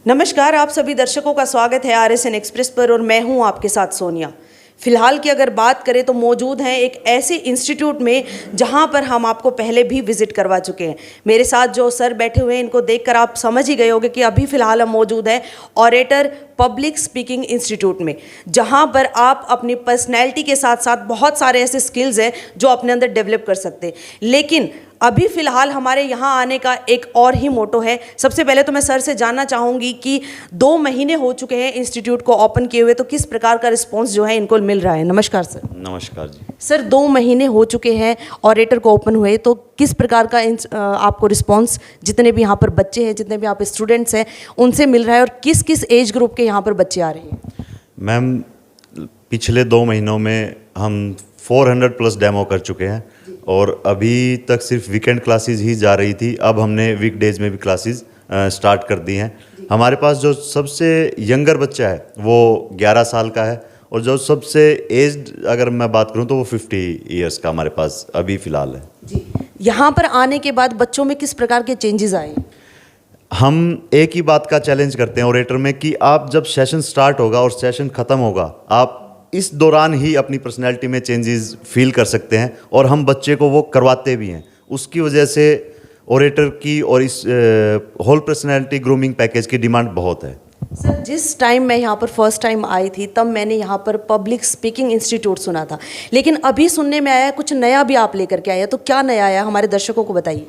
नमस्कार, आप सभी दर्शकों का स्वागत है RSN एक्सप्रेस पर और मैं हूं आपके साथ सोनिया। फिलहाल की अगर बात करें तो मौजूद हैं एक ऐसे इंस्टीट्यूट में जहां पर हम आपको पहले भी विजिट करवा चुके हैं। मेरे साथ जो सर बैठे हुए हैं इनको देखकर आप समझ ही गए होंगे कि अभी फिलहाल हम मौजूद हैं ऑरेटर पब्लिक स्पीकिंग इंस्टीट्यूट में, जहां पर आप अपनी पर्सनैलिटी के साथ साथ बहुत सारे ऐसे स्किल्स हैं जो अपने अंदर डेवलप कर सकते हैं। लेकिन अभी फ़िलहाल हमारे यहाँ आने का एक और ही मोटो है। सबसे पहले तो मैं सर से जानना चाहूँगी कि 2 महीने हो चुके हैं इंस्टीट्यूट को ओपन किए हुए, तो किस प्रकार का रिस्पांस जो है इनको मिल रहा है। नमस्कार सर। नमस्कार जी। सर 2 महीने हो चुके हैं ऑरेटर को ओपन हुए, तो किस प्रकार का आपको रिस्पांस जितने भी यहाँ पर बच्चे हैं, जितने भी यहाँ पर स्टूडेंट्स हैं, उनसे मिल रहा है और किस किस एज ग्रुप के यहाँ पर बच्चे आ रहे हैं। मैम, पिछले 2 महीनों में हम 400 प्लस डेमो कर चुके हैं और अभी तक सिर्फ वीकेंड क्लासेस ही जा रही थी। अब हमने वीकडेज में भी क्लासेस स्टार्ट कर दी हैं। हमारे पास जो सबसे यंगर बच्चा है वो 11 साल का है और जो सबसे एज्ड अगर मैं बात करूं तो वो 50 इयर्स का हमारे पास अभी फ़िलहाल है जी। यहाँ पर आने के बाद बच्चों में किस प्रकार के चेंजेस आए? हम एक ही बात का चैलेंज करते हैं ऑरेटर में कि आप जब सेशन स्टार्ट होगा और सेशन ख़त्म होगा, आप इस दौरान ही अपनी पर्सनैलिटी में चेंजेस फील कर सकते हैं और हम बच्चे को वो करवाते भी हैं। उसकी वजह से ऑरेटर की और इस होल पर्सनैलिटी ग्रूमिंग पैकेज की डिमांड बहुत है। सर, जिस टाइम मैं यहाँ पर फर्स्ट टाइम आई थी तब मैंने यहाँ पर पब्लिक स्पीकिंग इंस्टीट्यूट सुना था, लेकिन अभी सुनने में आया कुछ नया भी आप लेकर के आए, तो क्या नया आया हमारे दर्शकों को बताइए।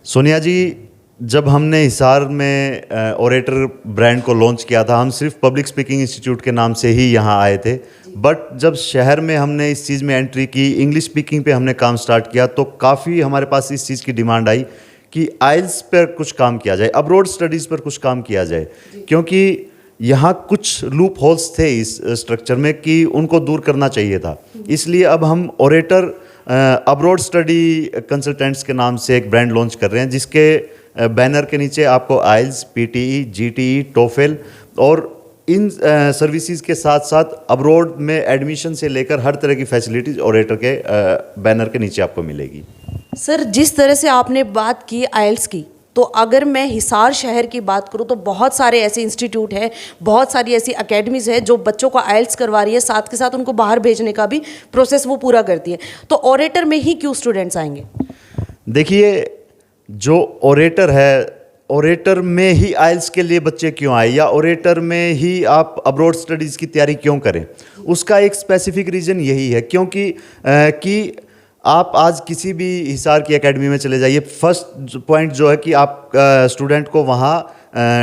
सोनिया जी, जब हमने हिसार में ऑरेटर ब्रांड को लॉन्च किया था, हम सिर्फ पब्लिक स्पीकिंग इंस्टीट्यूट के नाम से ही यहाँ आए थे। बट जब शहर में हमने इस चीज़ में एंट्री की, इंग्लिश स्पीकिंग पे हमने काम स्टार्ट किया, तो काफ़ी हमारे पास इस चीज़ की डिमांड आई कि आइल्स पर कुछ काम किया जाए, अब्रॉड स्टडीज़ पर कुछ काम किया जाए, क्योंकि यहाँ कुछ लूप होल्स थे इस स्ट्रक्चर में कि उनको दूर करना चाहिए था। इसलिए अब हम ऑरेटर अब्रॉड स्टडी कंसल्टेंट्स के नाम से एक ब्रांड लॉन्च कर रहे हैं, जिसके बैनर के नीचे आपको आइल्स, PTE, GTE, टोफेल और इन सर्विसेज के साथ साथ अब्रॉड में एडमिशन से लेकर हर तरह की फैसिलिटीज़ ऑरेटर के बैनर के नीचे आपको मिलेगी। सर, जिस तरह से आपने बात की आइल्स की, तो अगर मैं हिसार शहर की बात करूं तो बहुत सारे ऐसे इंस्टीट्यूट हैं, बहुत सारी ऐसी एकेडमीज़ है जो बच्चों को आइल्स करवा रही है, साथ के साथ उनको बाहर भेजने का भी प्रोसेस वो पूरा करती है। तो ऑरेटर में ही क्यों स्टूडेंट्स आएंगे? देखिए, जो ऑरेटर है, ऑरेटर में ही आइल्स के लिए बच्चे क्यों आए या ऑरेटर में ही आप अब्रॉड स्टडीज़ की तैयारी क्यों करें, उसका एक स्पेसिफिक रीज़न यही है क्योंकि कि आप आज किसी भी हिसार की एकेडमी में चले जाइए, फर्स्ट पॉइंट जो है कि आप स्टूडेंट को वहाँ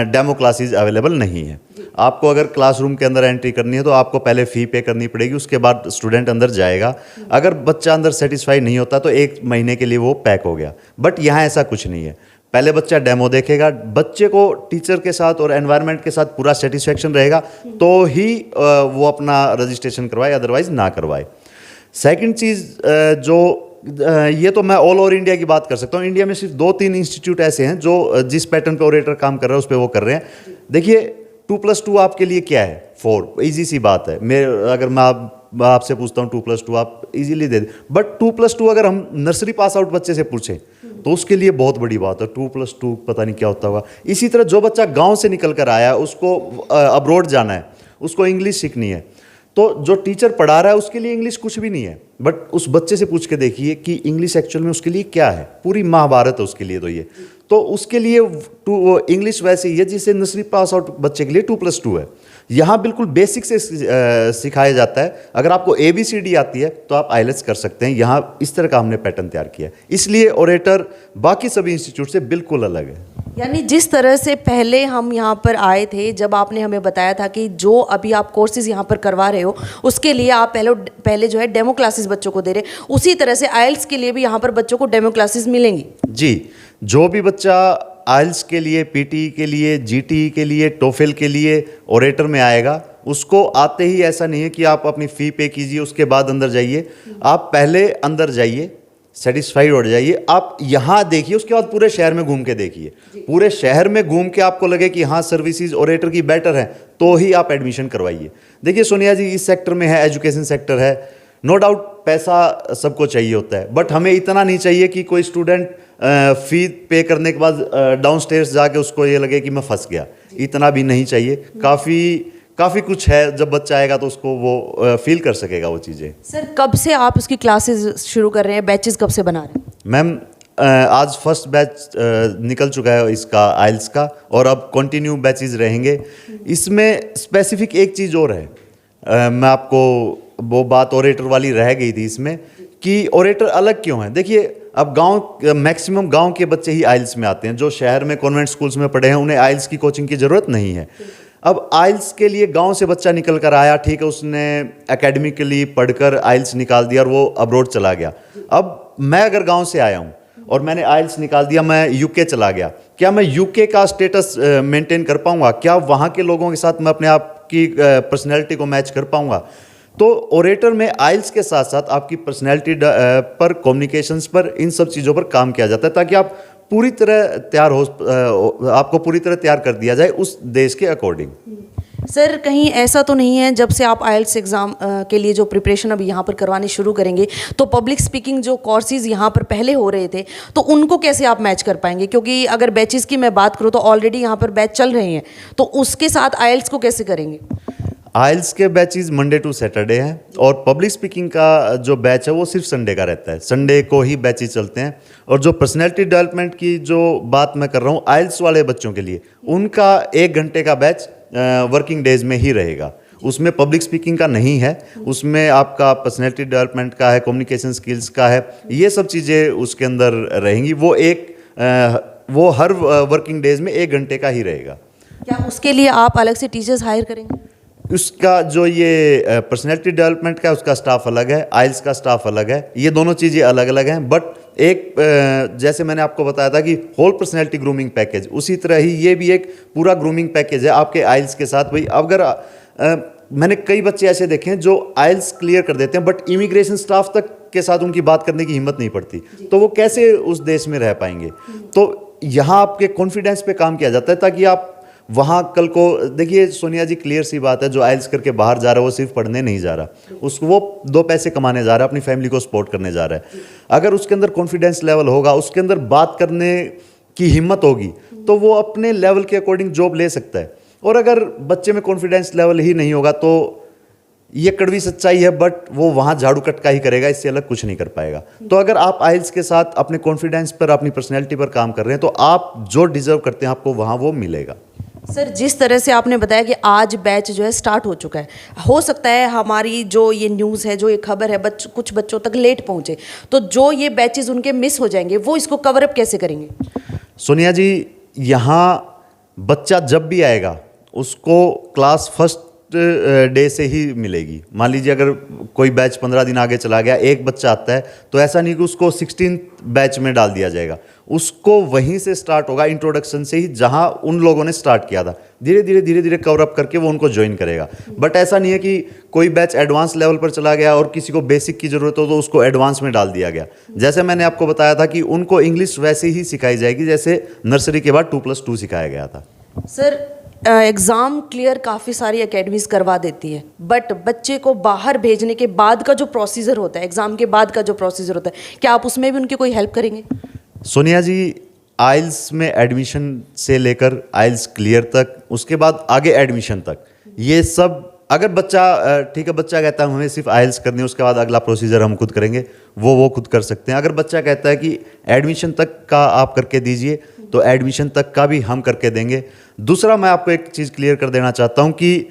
डेमो क्लासेस अवेलेबल नहीं है। आपको अगर क्लासरूम के अंदर एंट्री करनी है तो आपको पहले फ़ी पे करनी पड़ेगी, उसके बाद स्टूडेंट अंदर जाएगा। अगर बच्चा अंदर सेटिस्फाई नहीं होता तो 1 महीने के लिए वो पैक हो गया। बट यहाँ ऐसा कुछ नहीं है, पहले बच्चा डेमो देखेगा, बच्चे को टीचर के साथ और एनवायरनमेंट के साथ पूरा सेटिस्फेक्शन रहेगा तो ही वो अपना रजिस्ट्रेशन करवाए, अदरवाइज ना करवाए। सेकंड चीज़ ये तो मैं ऑल ओवर इंडिया की बात कर सकता हूँ। इंडिया में सिर्फ 2-3 इंस्टीट्यूट ऐसे हैं जो जिस पैटर्न पे ऑरेटर काम कर रहा है उस पर वो कर रहे हैं। देखिए, 2+2 आपके लिए क्या है? 4, ईजी सी बात है। अगर मैं आपसे पूछता हूँ 2+2 आप इजीली दे दें, बट 2+2 अगर हम नर्सरी पास आउट बच्चे से पूछें तो उसके लिए बहुत बड़ी बात है। 2+2 पता नहीं क्या होता होगा। इसी तरह जो बच्चा गाँव से निकल कर आया है, उसको अब्रॉड जाना है, उसको इंग्लिश सीखनी है, तो जो टीचर पढ़ा रहा है उसके लिए इंग्लिश कुछ भी नहीं है। बट उस बच्चे से पूछ के देखिए कि इंग्लिश एक्चुअल में उसके लिए क्या है। पूरी महाभारत है उसके लिए। तो उसके लिए इंग्लिश वैसे ही है जिसे नर्सरी पास आउट बच्चे के लिए 2+2 है। यहाँ बिल्कुल बेसिक से सिखाया जाता है। अगर आपको ABCD आती है तो आप आइलेट्स कर सकते हैं। यहाँ इस तरह का हमने पैटर्न तैयार किया है, इसलिए ऑरेटर बाकी सभी इंस्टीट्यूट से बिल्कुल अलग है। यानी जिस तरह से पहले हम यहाँ पर आए थे, जब आपने हमें बताया था कि जो अभी आप कोर्सेज यहाँ पर करवा रहे हो उसके लिए आप पहले जो है डेमो क्लासेस बच्चों को दे रहे, उसी तरह से आइल्स के लिए भी यहाँ पर बच्चों को डेमो क्लासेस मिलेंगी। जी, जो भी बच्चा आइल्स के लिए, PTE के लिए, GTE के लिए, टोफेल के लिए ऑरेटर में आएगा, उसको आते ही ऐसा नहीं है कि आप अपनी फ़ी पे कीजिए उसके बाद अंदर जाइए। आप पहले अंदर जाइए, सेटिस्फाइड हो जाइए, आप यहाँ देखिए, उसके बाद पूरे शहर में घूम के देखिए। पूरे शहर में घूम के आपको लगे कि हाँ सर्विसेज ऑरेटर की बेटर है तो ही आप एडमिशन करवाइए। देखिए सोनिया जी, इस सेक्टर में है, एजुकेशन सेक्टर है, नो डाउट पैसा सबको चाहिए होता है, बट हमें इतना नहीं चाहिए कि कोई स्टूडेंट फी पे करने के बाद डाउनस्टेयर्स जाके उसको ये लगे कि मैं फंस गया, इतना भी नहीं चाहिए। काफ़ी कुछ है, जब बच्चा आएगा तो उसको वो फील कर सकेगा वो चीज़ें। सर कब से आप उसकी क्लासेस शुरू कर रहे हैं, बैचेस कब से बना रहे हैं? मैम आज फर्स्ट बैच निकल चुका है इसका आइल्स का, और अब कंटिन्यू बैचेस रहेंगे। इसमें स्पेसिफिक एक चीज़ और है, मैं आपको वो बात ओरेटर वाली रह गई थी इसमें, कि ओरेटर अलग क्यों है। देखिए अब मैक्सिमम गांव के बच्चे ही आइल्स में आते हैं, जो शहर में कॉन्वेंट स्कूल्स में पढ़े हैं उन्हें आइल्स की कोचिंग की ज़रूरत नहीं है। अब आइल्स के लिए गांव से बच्चा निकल कर आया, ठीक है, उसने एकेडमिकली पढ़कर आइल्स निकाल दिया और वो अब्रॉड चला गया। अब मैं अगर गांव से आया हूं और मैंने आइल्स निकाल दिया, मैं यूके चला गया, क्या मैं यूके का स्टेटस मेंटेन कर पाऊंगा? क्या वहाँ के लोगों के साथ मैं अपने आप की पर्सनैलिटी को मैच कर पाऊंगा? तो ओरेटर में आइल्स के साथ साथ आपकी पर्सनैलिटी पर, कम्युनिकेशंस पर, इन सब चीज़ों पर काम किया जाता है, ताकि आप पूरी तरह आपको पूरी तरह तैयार कर दिया जाए उस देश के अकॉर्डिंग। सर कहीं ऐसा तो नहीं है जब से आप आइल्स एग्ज़ाम के लिए जो प्रिपरेशन अभी यहाँ पर करवानी शुरू करेंगे, तो पब्लिक स्पीकिंग जो कोर्सेज यहाँ पर पहले हो रहे थे, तो उनको कैसे आप मैच कर पाएंगे? क्योंकि अगर बैचेस की मैं बात करूँ तो ऑलरेडी यहाँ पर बैच चल रहे हैं, तो उसके साथ आइल्स को कैसे करेंगे? आइल्स के बैचेस मंडे टू सैटरडे हैं, और पब्लिक स्पीकिंग का जो बैच है वो सिर्फ संडे का रहता है। संडे को ही बैचेस चलते हैं। और जो पर्सनैलिटी डेवलपमेंट की जो बात मैं कर रहा हूँ आइल्स वाले बच्चों के लिए, उनका 1 घंटे का बैच वर्किंग डेज में ही रहेगा। उसमें पब्लिक स्पीकिंग का नहीं है, उसमें आपका पर्सनैलिटी डेवलपमेंट का है, कम्युनिकेशन स्किल्स का है, ये सब चीज़ें उसके अंदर रहेंगी। वो हर वर्किंग डेज में 1 घंटे का ही रहेगा। क्या उसके लिए आप अलग से टीचर्स हायर करेंगे? उसका जो ये पर्सनैलिटी डेवलपमेंट का उसका स्टाफ अलग है, आइल्स का स्टाफ अलग है, ये दोनों चीज़ें अलग अलग हैं। बट एक जैसे मैंने आपको बताया था कि होल पर्सनैलिटी ग्रूमिंग पैकेज, उसी तरह ही ये भी एक पूरा ग्रूमिंग पैकेज है आपके आइल्स के साथ। भाई अगर मैंने कई बच्चे ऐसे देखे हैं जो आइल्स क्लियर कर देते हैं, बट इमिग्रेशन स्टाफ तक के साथ उनकी बात करने की हिम्मत नहीं पड़ती, तो वो कैसे उस देश में रह पाएंगे? तो यहाँ आपके कॉन्फिडेंस पे काम किया जाता है, ताकि आप वहाँ कल को देखिए सोनिया जी, क्लियर सी बात है, जो आइल्स करके बाहर जा रहा है वो सिर्फ पढ़ने नहीं जा रहा, उसको वो 2 पैसे कमाने जा रहा है, अपनी फैमिली को सपोर्ट करने जा रहा है। अगर उसके अंदर कॉन्फिडेंस लेवल होगा, उसके अंदर बात करने की हिम्मत होगी, तो वो अपने लेवल के अकॉर्डिंग जॉब ले सकता है। और अगर बच्चे में कॉन्फिडेंस लेवल ही नहीं होगा तो ये कड़वी सच्चाई है, बट वो वहाँ झाड़ू कटका ही करेगा, इससे अलग कुछ नहीं कर पाएगा। तो अगर आप आइल्स के साथ अपने कॉन्फिडेंस पर, अपनी पर्सनैलिटी पर काम कर रहे हैं, तो आप जो डिजर्व करते हैं आपको वहाँ वो मिलेगा। सर जिस तरह से आपने बताया कि आज बैच जो है स्टार्ट हो चुका है, हो सकता है हमारी जो ये न्यूज़ है, जो ये खबर है, कुछ बच्चों तक लेट पहुंचे, तो जो ये बैचेस उनके मिस हो जाएंगे वो इसको कवर अप कैसे करेंगे? सोनिया जी, यहाँ बच्चा जब भी आएगा उसको क्लास फर्स्ट डे से ही मिलेगी। मान लीजिए अगर कोई बैच 15 दिन आगे चला गया, एक बच्चा आता है, तो ऐसा नहीं कि उसको 16 बैच में डाल दिया जाएगा, उसको वहीं से स्टार्ट होगा, इंट्रोडक्शन से ही, जहां उन लोगों ने स्टार्ट किया था। धीरे धीरे कवर अप करके वो उनको ज्वाइन करेगा। बट ऐसा नहीं है कि कोई बैच एडवांस लेवल पर चला गया और किसी को बेसिक की जरूरत हो तो उसको एडवांस में डाल दिया गया। जैसे मैंने आपको बताया था कि उनको इंग्लिश वैसे ही सिखाई जाएगी जैसे नर्सरी के बाद 2+2 सिखाया गया था। सर एग्ज़ाम क्लियर काफ़ी सारी एकेडमीज़ करवा देती है, बट बच्चे को बाहर भेजने के बाद का जो प्रोसीजर होता है, एग्ज़ाम के बाद का जो प्रोसीजर होता है, क्या आप उसमें भी उनकी कोई हेल्प करेंगे? सोनिया जी, आइल्स में एडमिशन से लेकर आइल्स क्लियर तक, उसके बाद आगे एडमिशन तक, ये सब अगर बच्चा ठीक है, बच्चा कहता है हमें सिर्फ आइल्स करनी है, उसके बाद अगला प्रोसीजर हम खुद करेंगे, वो खुद कर सकते हैं। अगर बच्चा कहता है कि एडमिशन तक का आप करके दीजिए, तो एडमिशन तक का भी हम करके देंगे। दूसरा, मैं आपको एक चीज़ क्लियर कर देना चाहता हूँ कि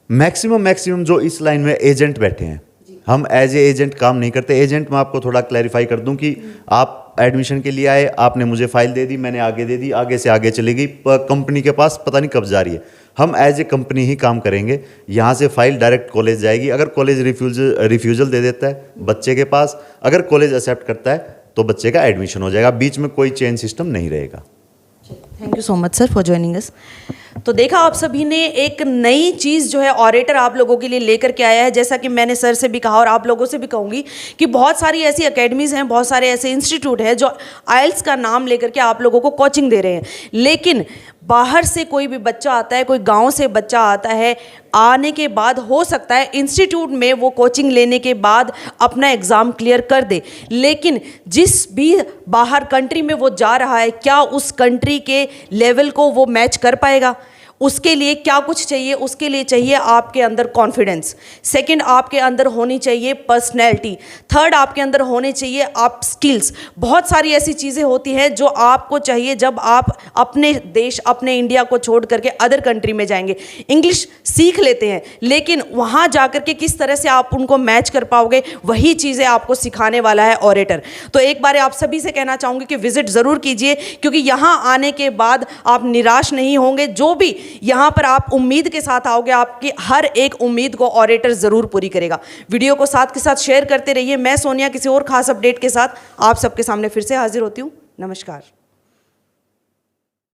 मैक्सिमम जो इस लाइन में एजेंट बैठे हैं, हम एज ए एजेंट काम नहीं करते। एजेंट, मैं आपको थोड़ा क्लैरिफाई कर दूं कि आप एडमिशन के लिए आए, आपने मुझे फाइल दे दी, मैंने आगे दे दी, आगे से आगे चली गई, कंपनी के पास पता नहीं कब जा रही है। हम एज ए कंपनी ही काम करेंगे। यहाँ से फाइल डायरेक्ट कॉलेज जाएगी। अगर कॉलेज रिफ्यूज़ल दे देता है बच्चे के पास, अगर कॉलेज एक्सेप्ट करता है तो बच्चे का एडमिशन हो जाएगा। बीच में कोई चेंज सिस्टम नहीं रहेगा। Thank you so much sir for joining us. तो देखा आप सभी ने, एक नई चीज़ जो है ऑरेटर आप लोगों के लिए लेकर के आया है। जैसा कि मैंने सर से भी कहा और आप लोगों से भी कहूँगी कि बहुत सारी ऐसी एकेडमीज़ हैं, बहुत सारे ऐसे इंस्टीट्यूट हैं जो आइल्स का नाम लेकर के आप लोगों को कोचिंग दे रहे हैं। लेकिन बाहर से कोई भी बच्चा आता है, कोई गांव से बच्चा आता है, आने के बाद हो सकता है इंस्टीट्यूट में वो कोचिंग लेने के बाद अपना एग्ज़ाम क्लियर कर दे, लेकिन जिस भी बाहर कंट्री में वो जा रहा है, क्या उस कंट्री के लेवल को वो मैच कर पाएगा? उसके लिए क्या कुछ चाहिए? उसके लिए चाहिए आपके अंदर कॉन्फिडेंस। सेकंड, आपके अंदर होनी चाहिए पर्सनैलिटी। थर्ड, आपके अंदर होने चाहिए आप स्किल्स। बहुत सारी ऐसी चीज़ें होती हैं जो आपको चाहिए जब आप अपने देश, अपने इंडिया को छोड़ करके अदर कंट्री में जाएंगे। इंग्लिश सीख लेते हैं, लेकिन वहाँ जा कर के किस तरह से आप उनको मैच कर पाओगे, वही चीज़ें आपको सिखाने वाला है ऑरेटर। तो एक बार आप सभी से कहना चाहूँगी कि विजिट ज़रूर कीजिए, क्योंकि यहाँ आने के बाद आप निराश नहीं होंगे। जो भी यहाँ पर आप उम्मीद के साथ आओगे, आपकी हर एक उम्मीद को ऑरेटर ज़रूर पूरी करेगा। वीडियो को साथ के साथ शेयर करते रहिए। मैं सोनिया किसी और खास अपडेट के साथ आप सबके सामने फिर से हाजिर होती हूँ। नमस्कार।